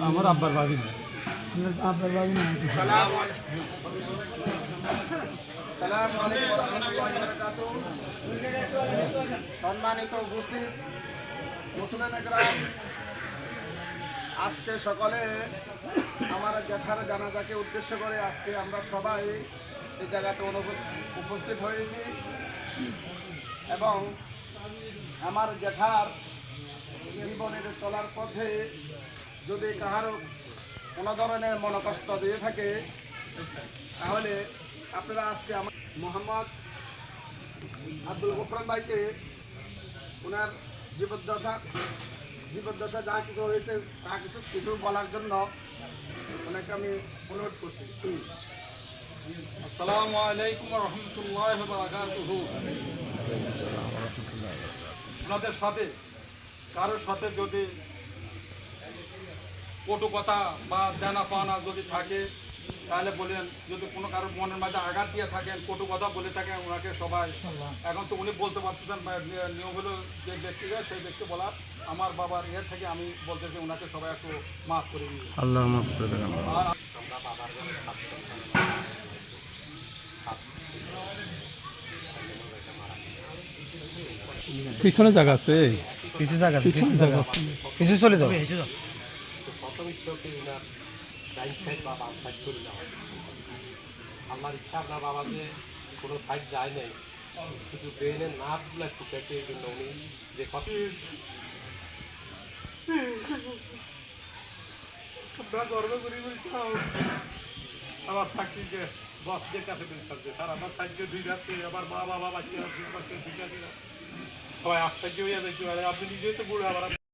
আমার আব্বার বাড়ি না, আপনার বাড়ি না। সম্মানিত উপস্থিত মুসলিম গ্রাম, আজকে সকালে আমার জ্যাঠার জানাজাকে উদ্দেশ্য করে আজকে আমরা সবাই এই জায়গাতে উপস্থিত হয়েছি এবং আমার জ্যাঠার জীবনের চলার পথে যদি কাহারও কোনো ধরনের মনোকষ্ট দিয়ে থাকে তাহলে আপনারা আজকে আমার মোহাম্মদ আব্দুল গফর ভাইকে ওনার জীবদ্দশা যা কিছু হয়েছে তা কিছু বলার জন্য ওনাকে আমি অনুরোধ করছি। আসসালামু আলাইকুম ওয়া রাহমাতুল্লাহি ওয়া বারাকাতুহু। আপনাদের সাথে কারোর সাথে যদি কটু কথা বা দেনা পাওনা যদি থাকে তাহলে বলেন, যদি কোনো কারোর মনের মাঝে আঘাত দিয়ে থাকেন, কটু কথা বলে থাকেন, ওনাকে সবাই এখন তো উনি বলতে পারতেছেন, নিয়ম হলো যে ব্যক্তিকে সেই ব্যক্তি বলার, আমার বাবার ইয়ে থেকে আমি বলতেছি ওনাকে সবাই একটু মাফ করে দিই, আল্লাহ মাফ করে দেন। আর আমরা বাবার পিছনে জায়গা আছে, কিছু জায়গা কিছু চলে যাবে। আমার ইচ্ছা আপনার বাবা যে কোনো সাইড যায় নাই, শুধু ব্রেনের নার্ভগুলো একটু কেটে, এই জন্য উনি যে কথা গর্ব করি বলছিলাম আমার চাকরিকে বসদের কাছে বলছে, স্যার আমার সাহায্য দুই রাত্রে আবার মা বাবা বাচ্চা আছে, আমার দুইটা সবাই আশ্চর্য হয়ে যাচ্ছে, আপনি নিজেই তো বুড়ো আবার